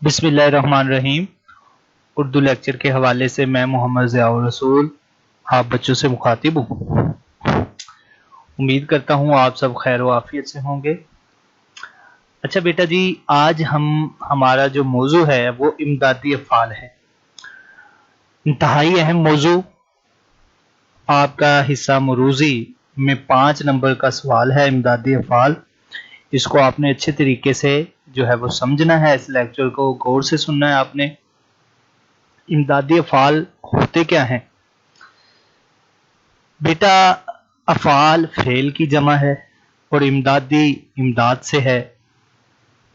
बिस्मिल्लाहिर्रहमानिर्रहीम। उर्दू लेक्चर के हवाले से मैं मोहम्मद ज़ियाउर रसूल आप बच्चों से मुखातिब हूँ। उम्मीद करता हूँ आप सब खैर व आफियत से होंगे। अच्छा बेटा जी, आज हमारा जो मौजू है वो इमदादी अफ़आल है। इंतहाई अहम मौजू। आपका हिस्सा मरूज़ी में 5 नंबर का सवाल है इमदादी अफ़आल। इसको आपने अच्छे तरीके से जो है वो समझना है, इस लेक्चर को गौर से सुनना है आपने। इमदादी अफ़आल होते क्या हैं बेटा? अफ़आल फ़ेल की जमा है और इमदादी इमदाद से है,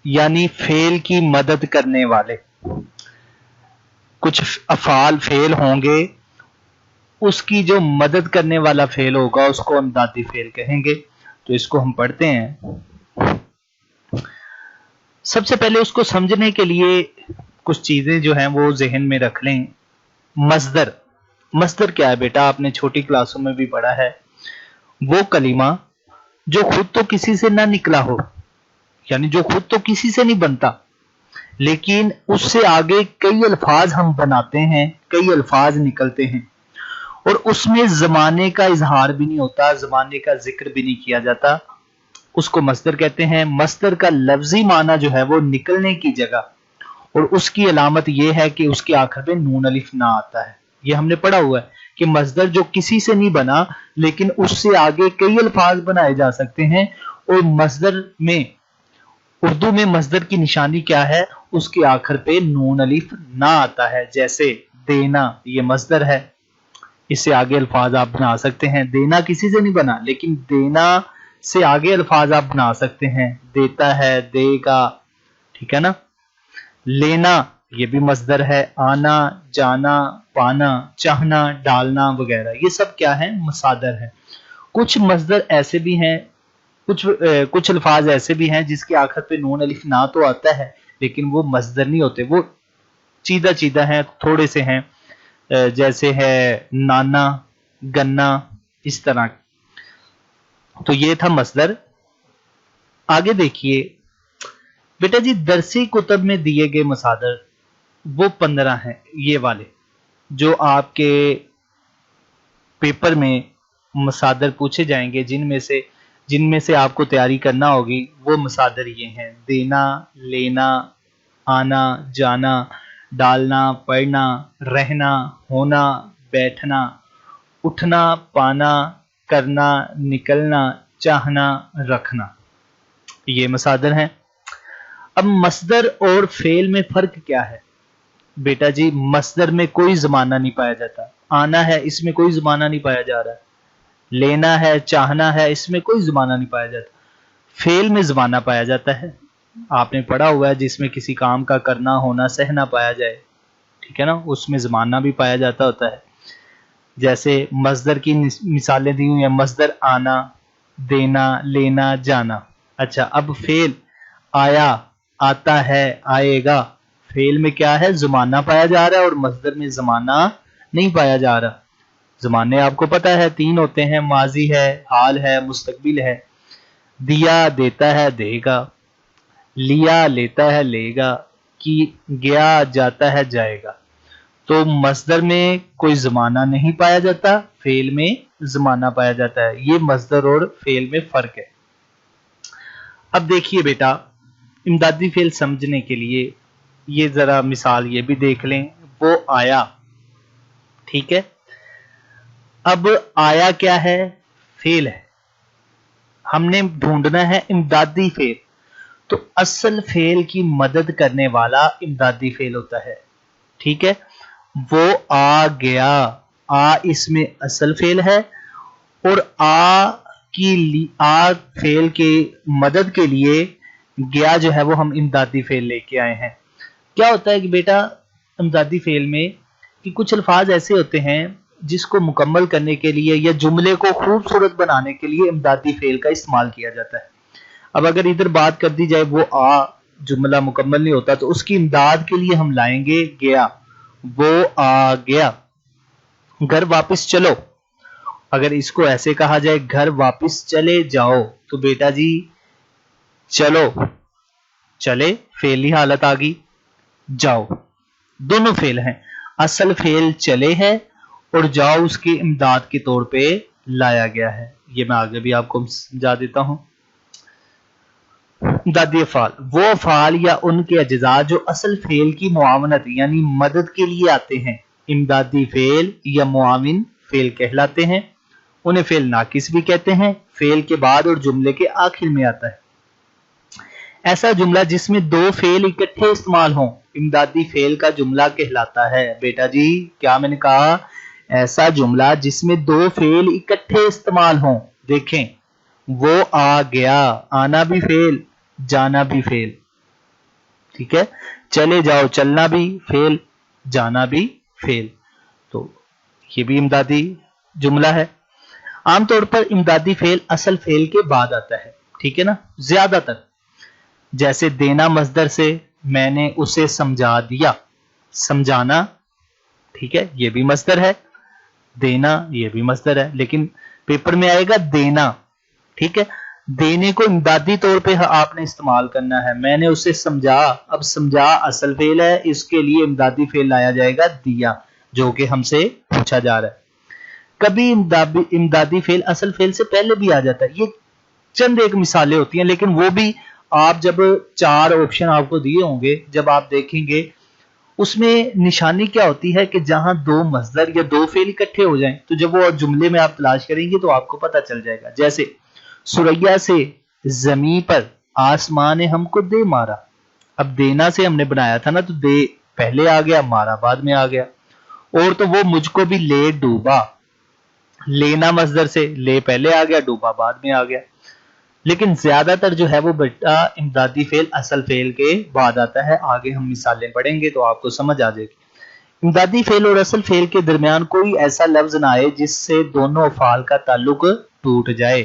यानी फ़ेल की मदद करने वाले। कुछ अफ़आल फ़ेल होंगे, उसकी जो मदद करने वाला फ़ेल होगा उसको इमदादी फ़ेल कहेंगे। तो इसको हम पढ़ते हैं। सबसे पहले उसको समझने के लिए कुछ चीजें जो हैं वो जहन में रख लें। मस्दर, मस्दर क्या है बेटा? आपने छोटी क्लासों में भी पढ़ा है। वो कलीमा जो खुद तो किसी से ना निकला हो, यानी जो खुद तो किसी से नहीं बनता, लेकिन उससे आगे कई अल्फाज हम बनाते हैं, कई अल्फाज निकलते हैं और उसमें जमाने का इजहार भी नहीं होता, जमाने का जिक्र भी नहीं किया जाता, उसको मस्दर कहते हैं। मस्दर का लफ्जी माना जो है वो निकलने की जगह, और उसकी अलामत यह है कि उसके आखिर में नून अलिफ ना आता है। ये हमने पढ़ा हुआ है कि मस्दर जो किसी से नहीं बना लेकिन उससे आगे कई अल्फाज बनाए जा सकते हैं। और मस्दर में, उर्दू में मस्दर की निशानी क्या है? उसके आखिर पे नून अलिफ ना आता है। जैसे देना, ये मस्दर है, इससे आगे अल्फाज आप बना सकते हैं। देना किसी से नहीं बना लेकिन देना से आगे अल्फाज आप बना सकते हैं। देता है, देगा, ठीक है ना। लेना, ये भी मस्दर है। आना, जाना, पाना, चाहना, डालना वगैरह, ये सब क्या है? मसादर है। कुछ मस्दर ऐसे भी हैं, कुछ अल्फाज ऐसे भी हैं जिसके आखिर पे नून अलिफ ना तो आता है लेकिन वो मस्दर नहीं होते, वो चीदा चीदा हैं, थोड़े से हैं। जैसे है नाना, गन्ना, इस तरह। तो ये था मस्दर। आगे देखिए बेटा जी, दरसी कुतब में दिए गए मसादर वो 15 हैं। ये वाले जो आपके पेपर में मसादर पूछे जाएंगे, जिनमें से आपको तैयारी करना होगी, वो मसादर ये हैं। देना, लेना, आना, जाना, डालना, पढ़ना, रहना, होना, बैठना, उठना, पाना, करना, निकलना, चाहना, रखना, ये मसादर हैं। अब मस्दर और फेल में फर्क क्या है बेटा जी? मस्दर में कोई जमाना नहीं पाया जाता। आना है, इसमें कोई जमाना नहीं पाया जा रहा है। लेना है, चाहना है, इसमें कोई जमाना नहीं पाया जाता। फेल में जमाना पाया जाता है। आपने पढ़ा हुआ है, जिसमें किसी काम का करना, होना, सहना पाया जाए, ठीक है ना, उसमें जमाना भी पाया जाता होता है। जैसे मस्दर की मिसालें दी हुई हैं। मस्दर आना, देना, लेना, जाना। अच्छा, अब फेल, आया, आता है, आएगा। फेल में क्या है? जमाना पाया जा रहा है और मस्दर में जमाना नहीं पाया जा रहा। जमाने आपको पता है 3 होते हैं, माजी है, हाल है, मुस्तकबिल है। दिया, देता है, देगा। लिया, लेता है, लेगा। कि गया, जाता है, जाएगा। तो मस्दर में कोई जमाना नहीं पाया जाता, फेल में जमाना पाया जाता है। ये मस्दर और फेल में फर्क है। अब देखिए बेटा, इमदादी फेल समझने के लिए ये जरा मिसाल ये भी देख लें। वो आया, ठीक है। अब आया क्या है? फेल है। हमने ढूंढना है इमदादी फेल। तो असल फेल की मदद करने वाला इमदादी फेल होता है, ठीक है। वो आ गया, आ इसमें असल फेल है और आ फेल के मदद के लिए गया जो है वो हम इमदादी फेल लेके आए हैं। क्या होता है कि बेटा इमदादी फेल में कि कुछ अल्फाज ऐसे होते हैं जिसको मुकम्मल करने के लिए या जुमले को खूबसूरत बनाने के लिए इमदादी फेल का इस्तेमाल किया जाता है। अब अगर इधर बात कर दी जाए, वो आ जुमला मुकम्मल नहीं होता तो उसकी इमदाद के लिए हम लाएंगे गया। वो आ गया। घर वापस चलो, अगर इसको ऐसे कहा जाए घर वापस चले जाओ, तो बेटा जी चलो, चले फेली हालत आ गई। जाओ, दोनों फेल हैं। असल फेल चले है और जाओ उसकी इमदाद के तौर पे लाया गया है। ये मैं आगे भी आपको समझा देता हूं। इमदादी अफ़ाल वो अफ़ाल या उनके अज्जा जो असल फेल की मुआवनत यानी मदद के लिए आते हैं, इमदादी फेल या मुआविन फेल कहलाते हैं। उन्हें फेल नाकिस भी कहते हैं। फेल के बाद और जुमले के आखिर में आता है। ऐसा जुमला जिसमें दो फेल इकट्ठे इस्तेमाल हों इमदादी फेल का जुमला कहलाता है। बेटा जी क्या मैंने कहा? ऐसा जुमला जिसमें दो फेल इकट्ठे इस्तेमाल हों। देखें, वो आ गया, आना भी फेल, जाना भी फेल, ठीक है। चले जाओ, चलना भी फेल, जाना भी फेल, तो ये भी इमदादी जुमला है। आमतौर पर इमदादी फेल असल फेल के बाद आता है, ठीक है ना, ज्यादातर। जैसे देना मजदर से मैंने उसे समझा दिया, समझाना, ठीक है, ये भी मजदर है। देना ये भी मजदर है, लेकिन पेपर में आएगा देना, ठीक है। देने को इमदादी तौर पे आपने इस्तेमाल करना है। मैंने उसे समझा, अब समझा असल फेल है, इसके लिए इमदादी फेल लाया जाएगा दिया, जो कि हमसे पूछा जा रहा है। कभी इमदादी फेल असल फेल से पहले भी आ जाता है। ये चंद एक मिसालें होती हैं, लेकिन वो भी आप जब चार ऑप्शन आपको दिए होंगे, जब आप देखेंगे उसमें निशानी क्या होती है कि जहां दो मजदर या दो फेल इकट्ठे हो जाएं, तो जब वो जुमले में आप तलाश करेंगे तो आपको पता चल जाएगा। जैसे सुरैया से जमीन पर आसमां ने हमको दे मारा। अब देना से हमने बनाया था ना, तो दे पहले आ गया, मारा बाद में आ गया। और तो वो मुझको भी ले डूबा, लेना मजदर से ले पहले आ गया, डूबा बाद में आ गया। लेकिन ज्यादातर जो है वो बेटा इमदादी फेल असल फेल के बाद आता है। आगे हम मिसालें पढ़ेंगे तो आपको समझ आ जाएगी। इमदादी फेल और असल फेल के दरमियान कोई ऐसा लफ्ज ना आए जिससे दोनों अफाल का ताल्लुक टूट जाए,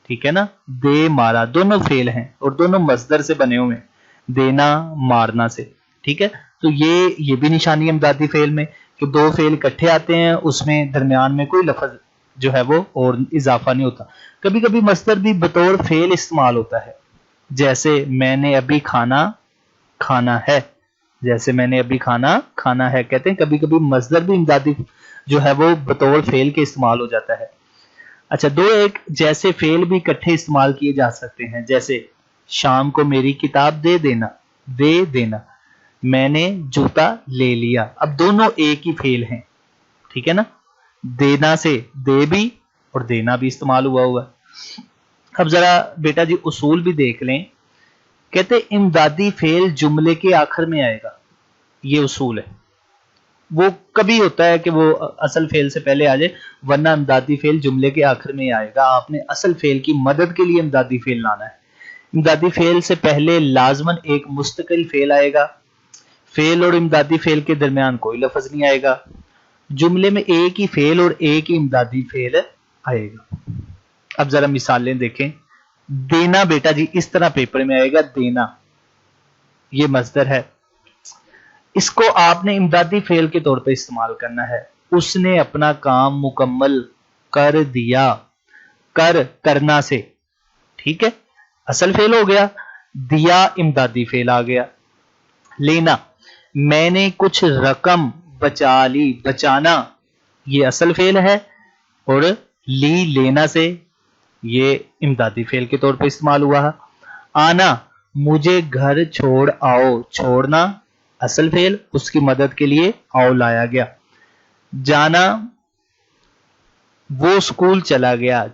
ठीक है ना। दे मारा दोनों फेल हैं और दोनों मजदर से बने हुए हैं, देना मारना से, ठीक है। तो ये भी निशानी इमदादी फेल में कि दो फेल इकट्ठे आते हैं, उसमें दरमियान में कोई लफ्ज जो है वो और इजाफा नहीं होता। कभी कभी मस्दर भी बतौर फेल इस्तेमाल होता है। जैसे मैंने अभी खाना खाना है, जैसे मैंने अभी खाना खाना है कहते हैं। कभी कभी मस्दर भी इमदादी जो है वो बतौर फेल के इस्तेमाल हो जाता है। अच्छा, दो एक जैसे फेल भी इकट्ठे इस्तेमाल किए जा सकते हैं। जैसे शाम को मेरी किताब दे देना, दे देना, मैंने जूता ले लिया। अब दोनों एक ही फेल हैं, ठीक है ना। देना से दे भी और देना भी इस्तेमाल हुआ है। अब जरा बेटा जी उसूल भी देख लें। कहते इमदादी फेल जुमले के आखिर में आएगा, ये उसूल है। वो कभी होता है कि वो असल फेल से पहले आ जाए, वरना इमदादी फेल जुमले के आखिर में आएगा। आपने असल फेल की मदद के लिए इमदादी फेल लाना है। इमदादी फेल से पहले लाजमन एक मुस्तकिल फेल आएगा। फेल और इमदादी फेल के दरमियान कोई लफ्ज नहीं आएगा। जुमले में एक ही फेल और एक ही इमदादी फेल आएगा। अब जरा मिसालें देखें। देना बेटा जी इस तरह पेपर में आएगा, देना ये मजदर है, इसको आपने इमदादी फेल के तौर पे इस्तेमाल करना है। उसने अपना काम मुकम्मल कर दिया, कर करना से, ठीक है, असल फेल हो गया। दिया इमदादी फेल आ गया। लेना, मैंने कुछ रकम बचा ली, बचाना ये असल फेल है और ली लेना से ये इमदादी फेल के तौर पे इस्तेमाल हुआ है। आना, मुझे घर छोड़ आओ, छोड़ना असल फेल, उसकी मदद के लिए आओ लाया गया। जाना, वो स्कूल चला गया,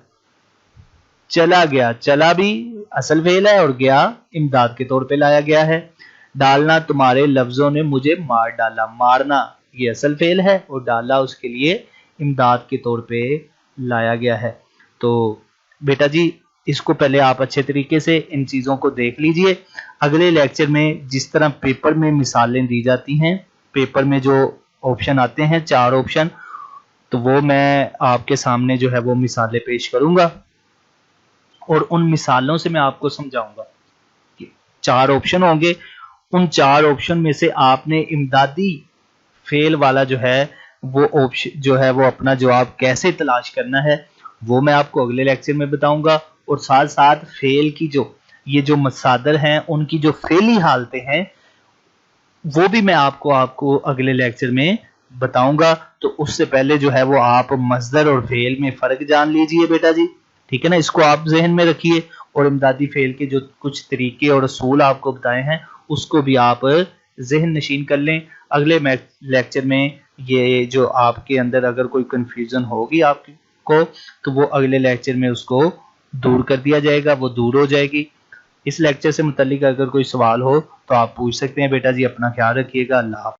चला गया, चला भी असल फेल है और गया इमदाद के तौर पे लाया गया है। डालना, तुम्हारे लफ्जों ने मुझे मार डाला, मारना ये असल फेल है और डाला उसके लिए इमदाद के तौर पे लाया गया है। तो बेटा जी इसको पहले आप अच्छे तरीके से इन चीज़ों को देख लीजिए। अगले लेक्चर में जिस तरह पेपर में मिसालें दी जाती हैं, पेपर में जो ऑप्शन आते हैं 4 ऑप्शन, तो वो मैं आपके सामने जो है वो मिसालें पेश करूंगा और उन मिसालों से मैं आपको समझाऊंगा कि 4 ऑप्शन होंगे। उन 4 ऑप्शन में से आपने इमदादी फेल वाला जो है वो ऑप्शन जो है वो अपना जवाब कैसे तलाश करना है वो मैं आपको अगले लेक्चर में बताऊंगा। और साथ साथ फेल की जो ये जो मसादर हैं उनकी जो फेली हालतें हैं وہ بھی میں آپ کو اگلے لیکچر میں بتاؤں گا. تو اس سے پہلے جو ہے وہ آپ مصدر اور فعل میں فرق جان لیجئے بیٹا جی. ٹھیک ہے نا, اس کو آپ ذہن میں رکھیے, اور امدادی فعل کے جو کچھ طریقے اور اصول آپ کو بتائے ہیں اس کو بھی آپ ذہن نشین کر لیں. اگلے لیکچر میں یہ جو آپ کے اندر اگر کوئی کنفیوژن ہوگی آپ کو, تو وہ اگلے لیکچر میں اس کو دور کر دیا جائے گا, وہ دور ہو جائے گی. اس لیکچر سے متعلق اگر کوئی سوال ہو تو آپ پوچھ سکتے ہیں بیٹا جی. اپنا خیال رکھیے گا. اللہ حافظ.